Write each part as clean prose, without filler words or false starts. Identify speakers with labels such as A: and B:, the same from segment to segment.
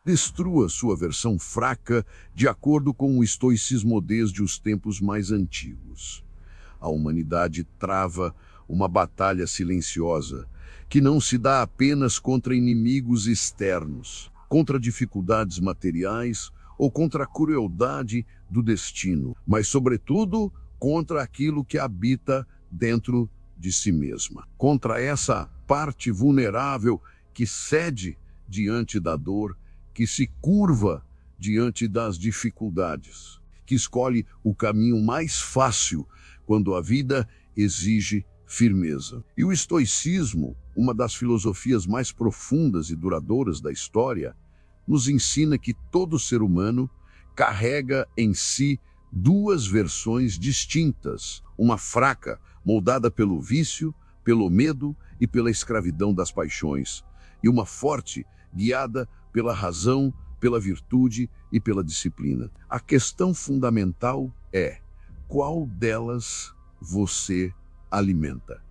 A: Destrua sua versão fraca de acordo com o estoicismo desde os tempos mais antigos. A humanidade trava uma batalha silenciosa que não se dá apenas contra inimigos externos, contra dificuldades materiais ou contra a crueldade do destino, mas, sobretudo, contra aquilo que habita dentro de si mesma, contra essa parte vulnerável que cede diante da dor, que se curva diante das dificuldades, que escolhe o caminho mais fácil quando a vida exige firmeza. E o estoicismo, uma das filosofias mais profundas e duradouras da história, nos ensina que todo ser humano carrega em si duas versões distintas, uma fraca, moldada pelo vício, pelo medo e pela escravidão das paixões, e uma forte, guiada pela razão, pela virtude e pela disciplina. A questão fundamental é: qual delas você alimenta?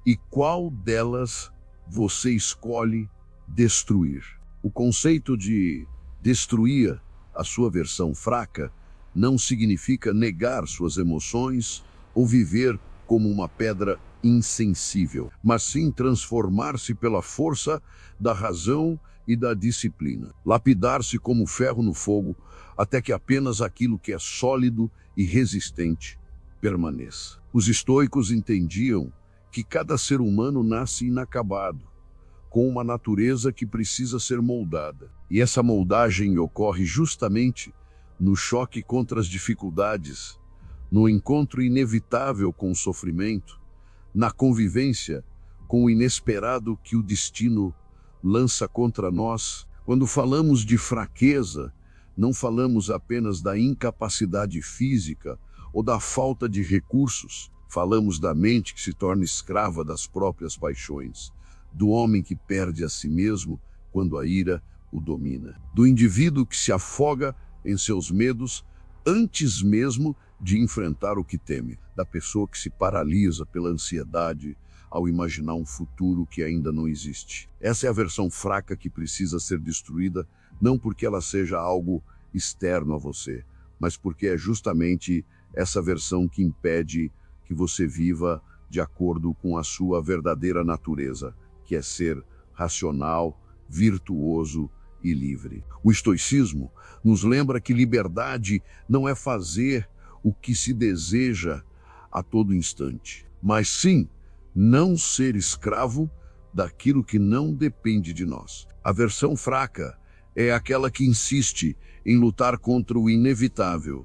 A: E qual delas você escolhe destruir? O conceito de destruir a sua versão fraca não significa negar suas emoções ou viver como uma pedra insensível, mas sim transformar-se pela força da razão e da disciplina. Lapidar-se como ferro no fogo até que apenas aquilo que é sólido e resistente permaneça. Os estoicos entendiam que cada ser humano nasce inacabado, com uma natureza que precisa ser moldada. E essa moldagem ocorre justamente no choque contra as dificuldades, no encontro inevitável com o sofrimento, na convivência com o inesperado que o destino lança contra nós. Quando falamos de fraqueza, não falamos apenas da incapacidade física ou da falta de recursos. Falamos da mente que se torna escrava das próprias paixões, do homem que perde a si mesmo quando a ira o domina, do indivíduo que se afoga em seus medos antes mesmo de enfrentar o que teme, da pessoa que se paralisa pela ansiedade ao imaginar um futuro que ainda não existe. Essa é a versão fraca que precisa ser destruída, não porque ela seja algo externo a você, mas porque é justamente essa versão que impede que você viva de acordo com a sua verdadeira natureza, que é ser racional, virtuoso e livre. O estoicismo nos lembra que liberdade não é fazer o que se deseja a todo instante, mas sim não ser escravo daquilo que não depende de nós. A versão fraca é aquela que insiste em lutar contra o inevitável,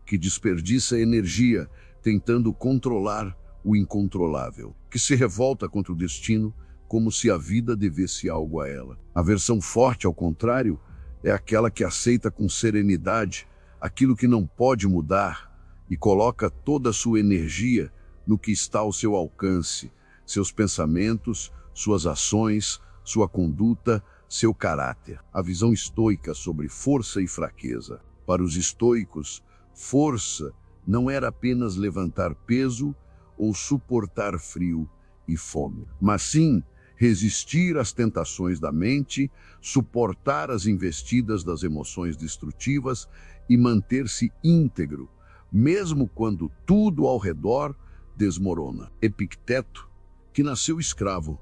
A: que desperdiça energia tentando controlar o incontrolável, que se revolta contra o destino como se a vida devesse algo a ela. A versão forte, ao contrário, é aquela que aceita com serenidade aquilo que não pode mudar e coloca toda a sua energia no que está ao seu alcance, seus pensamentos, suas ações, sua conduta, seu caráter. A visão estoica sobre força e fraqueza. Para os estoicos, força não era apenas levantar peso ou suportar frio e fome, mas sim resistir às tentações da mente, suportar as investidas das emoções destrutivas e manter-se íntegro, mesmo quando tudo ao redor desmorona. Epicteto, que nasceu escravo,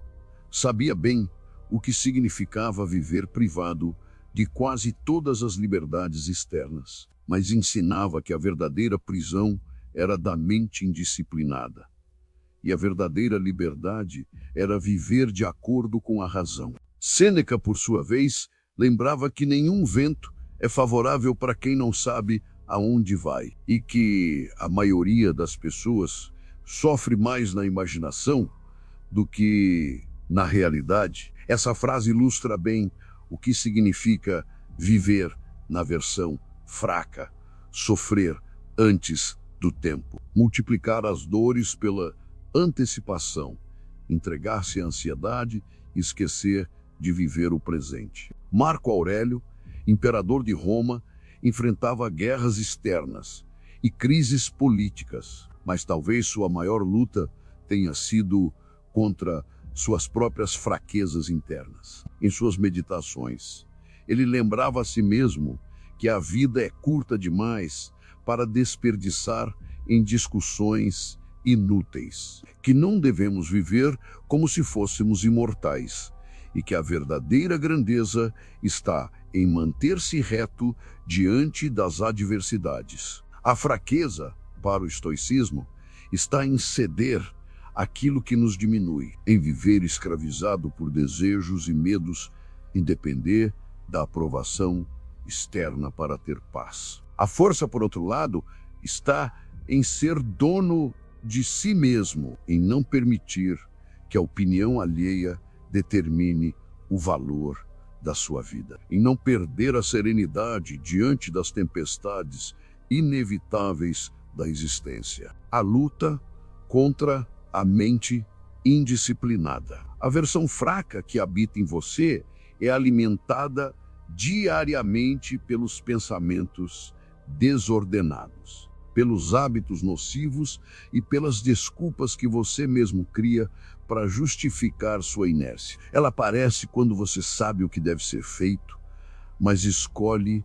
A: sabia bem o que significava viver privado de quase todas as liberdades externas, mas ensinava que a verdadeira prisão era da mente indisciplinada. E a verdadeira liberdade era viver de acordo com a razão. Sêneca, por sua vez, lembrava que nenhum vento é favorável para quem não sabe aonde vai, e que a maioria das pessoas sofre mais na imaginação do que na realidade. Essa frase ilustra bem o que significa viver na versão fraca, sofrer antes do tempo, multiplicar as dores pela antecipação, entregar-se à ansiedade e esquecer de viver o presente. Marco Aurélio, imperador de Roma, enfrentava guerras externas e crises políticas, mas talvez sua maior luta tenha sido contra suas próprias fraquezas internas. Em suas meditações, Ele lembrava a si mesmo que a vida é curta demais para desperdiçar em discussões inúteis, que não devemos viver como se fôssemos imortais e que a verdadeira grandeza está em manter-se reto diante das adversidades. A fraqueza, para o estoicismo, está em ceder aquilo que nos diminui, em viver escravizado por desejos e medos, em depender da aprovação externa para ter paz. A força, por outro lado, está em ser dono de si mesmo, em não permitir que a opinião alheia determine o valor da sua vida, em não perder a serenidade diante das tempestades inevitáveis da existência. A luta contra a mente indisciplinada. A versão fraca que habita em você é alimentada diariamente pelos pensamentos desordenados, pelos hábitos nocivos e pelas desculpas que você mesmo cria para justificar sua inércia. Ela aparece quando você sabe o que deve ser feito, mas escolhe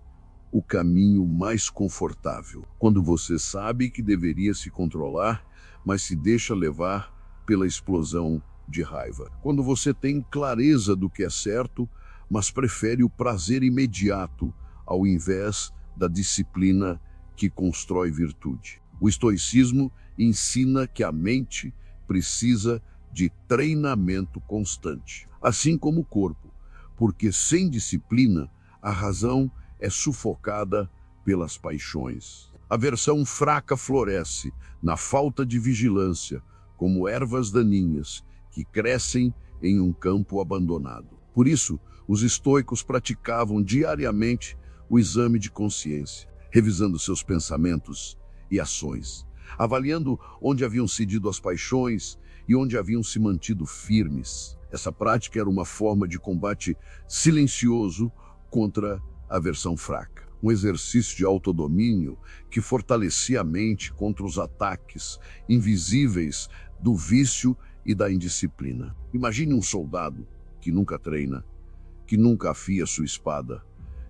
A: o caminho mais confortável. Quando você sabe que deveria se controlar, mas se deixa levar pela explosão de raiva. Quando você tem clareza do que é certo, mas prefere o prazer imediato ao invés da disciplina que constrói virtude. O estoicismo ensina que a mente precisa de treinamento constante, assim como o corpo, porque sem disciplina a razão é sufocada pelas paixões. A versão fraca floresce na falta de vigilância, como ervas daninhas que crescem em um campo abandonado. Por isso, os estoicos praticavam diariamente o exame de consciência, revisando seus pensamentos e ações, avaliando onde haviam cedido às paixões e onde haviam se mantido firmes. Essa prática era uma forma de combate silencioso contra a versão fraca, um exercício de autodomínio que fortalecia a mente contra os ataques invisíveis do vício e da indisciplina. Imagine um soldado que nunca treina, que nunca afia sua espada,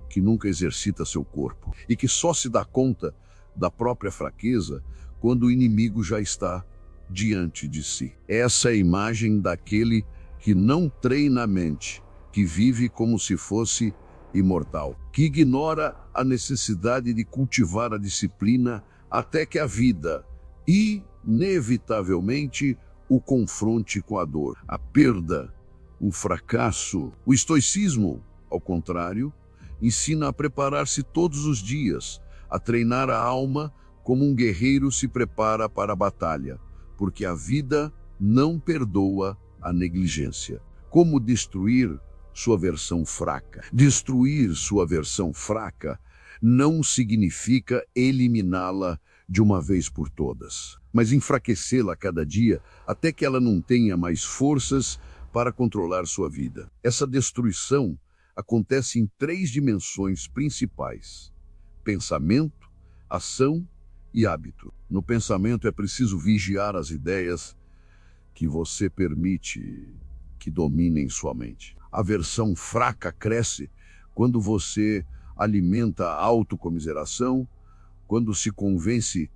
A: que nunca exercita seu corpo e que só se dá conta da própria fraqueza quando o inimigo já está diante de si. Essa é a imagem daquele que não treina a mente, que vive como se fosse imortal, que ignora a necessidade de cultivar a disciplina até que a vida, inevitavelmente, o confronte com a dor, a perda, o fracasso. O estoicismo, ao contrário, ensina a preparar-se todos os dias, a treinar a alma como um guerreiro se prepara para a batalha, porque a vida não perdoa a negligência. Como destruir sua versão fraca? Destruir sua versão fraca não significa eliminá-la de uma vez por todas, mas enfraquecê-la a cada dia até que ela não tenha mais forças para controlar sua vida. Essa destruição acontece em 3 dimensões principais: pensamento, ação e hábito. No pensamento é preciso vigiar as ideias que você permite que dominem sua mente. A versão fraca cresce quando você alimenta a autocomiseração, quando se convence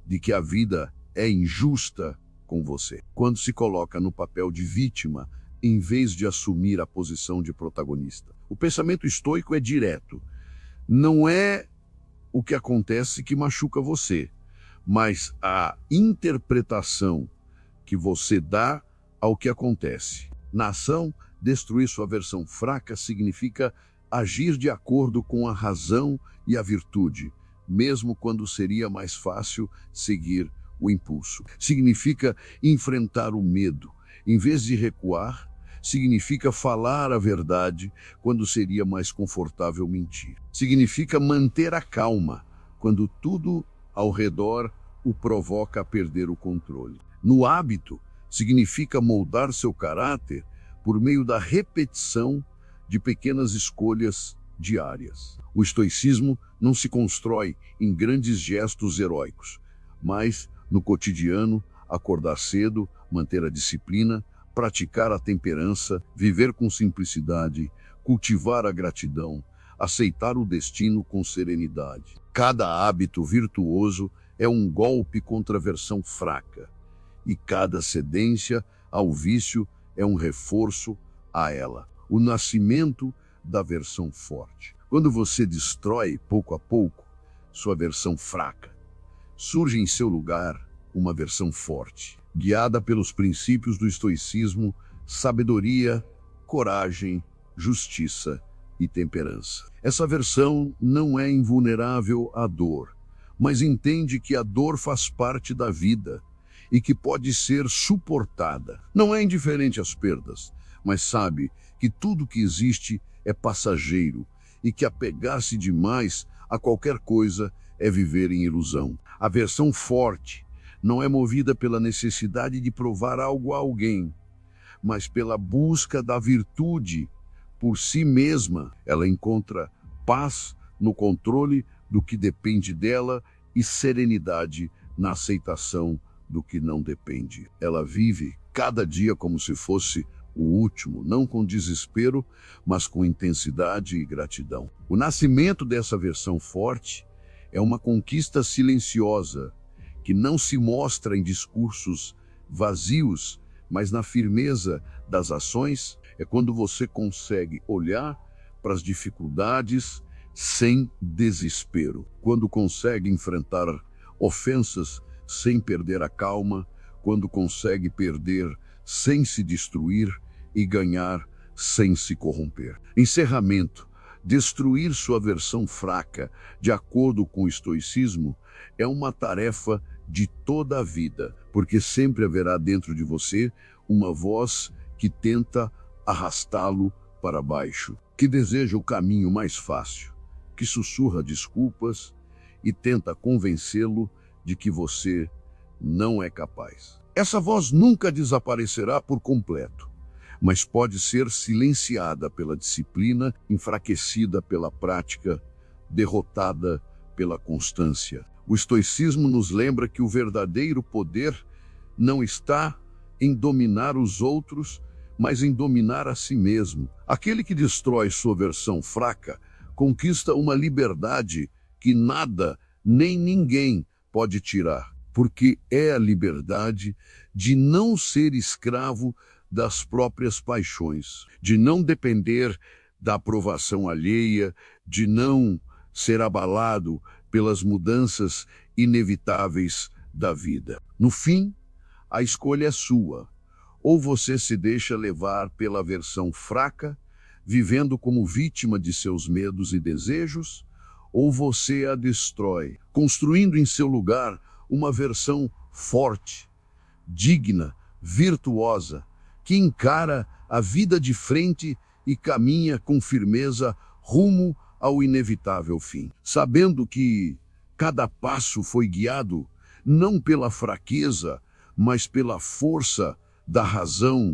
A: de que a vida é injusta com você, quando se coloca no papel de vítima em vez de assumir a posição de protagonista. O pensamento estoico é direto. Não é o que acontece que machuca você, mas a interpretação que você dá ao que acontece. Na ação, destruir sua versão fraca significa agir de acordo com a razão e a virtude, mesmo quando seria mais fácil seguir o impulso. Significa enfrentar o medo. Em vez de recuar, significa falar a verdade quando seria mais confortável mentir. Significa manter a calma quando tudo ao redor o provoca a perder o controle. No hábito, significa moldar seu caráter por meio da repetição de pequenas escolhas diárias. O estoicismo não se constrói em grandes gestos heróicos, mas no cotidiano, acordar cedo, manter a disciplina, praticar a temperança, viver com simplicidade, cultivar a gratidão, aceitar o destino com serenidade. Cada hábito virtuoso é um golpe contra a versão fraca, e cada cedência ao vício é um reforço a ela. O nascimento da versão forte. Quando você destrói, pouco a pouco, sua versão fraca, surge em seu lugar uma versão forte, guiada pelos princípios do estoicismo, sabedoria, coragem, justiça e temperança. Essa versão não é invulnerável à dor, mas entende que a dor faz parte da vida e que pode ser suportada. Não é indiferente às perdas, mas sabe que tudo que existe é passageiro e que apegar-se demais a qualquer coisa é viver em ilusão. A versão forte não é movida pela necessidade de provar algo a alguém, mas pela busca da virtude por si mesma. Ela encontra paz no controle do que depende dela e serenidade na aceitação do que não depende. Ela vive cada dia como se fosse o último, não com desespero, mas com intensidade e gratidão. O nascimento dessa versão forte é uma conquista silenciosa, que não se mostra em discursos vazios, mas na firmeza das ações. É quando você consegue olhar para as dificuldades sem desespero, quando consegue enfrentar ofensas sem perder a calma, quando consegue perder sem se destruir e ganhar sem se corromper. Encerramento. Destruir sua versão fraca, de acordo com o estoicismo, é uma tarefa de toda a vida, porque sempre haverá dentro de você uma voz que tenta arrastá-lo para baixo, que deseja o caminho mais fácil, que sussurra desculpas e tenta convencê-lo de que você não é capaz. Essa voz nunca desaparecerá por completo, mas pode ser silenciada pela disciplina, enfraquecida pela prática, derrotada pela constância. O estoicismo nos lembra que o verdadeiro poder não está em dominar os outros, mas em dominar a si mesmo. Aquele que destrói sua versão fraca conquista uma liberdade que nada nem ninguém pode tirar, porque é a liberdade de não ser escravo das próprias paixões, de não depender da aprovação alheia, de não ser abalado pelas mudanças inevitáveis da vida. No fim, a escolha é sua. Ou você se deixa levar pela versão fraca, vivendo como vítima de seus medos e desejos, ou você a destrói, construindo em seu lugar uma versão forte, digna, virtuosa, que encara a vida de frente e caminha com firmeza rumo ao inevitável fim, sabendo que cada passo foi guiado não pela fraqueza, mas pela força da razão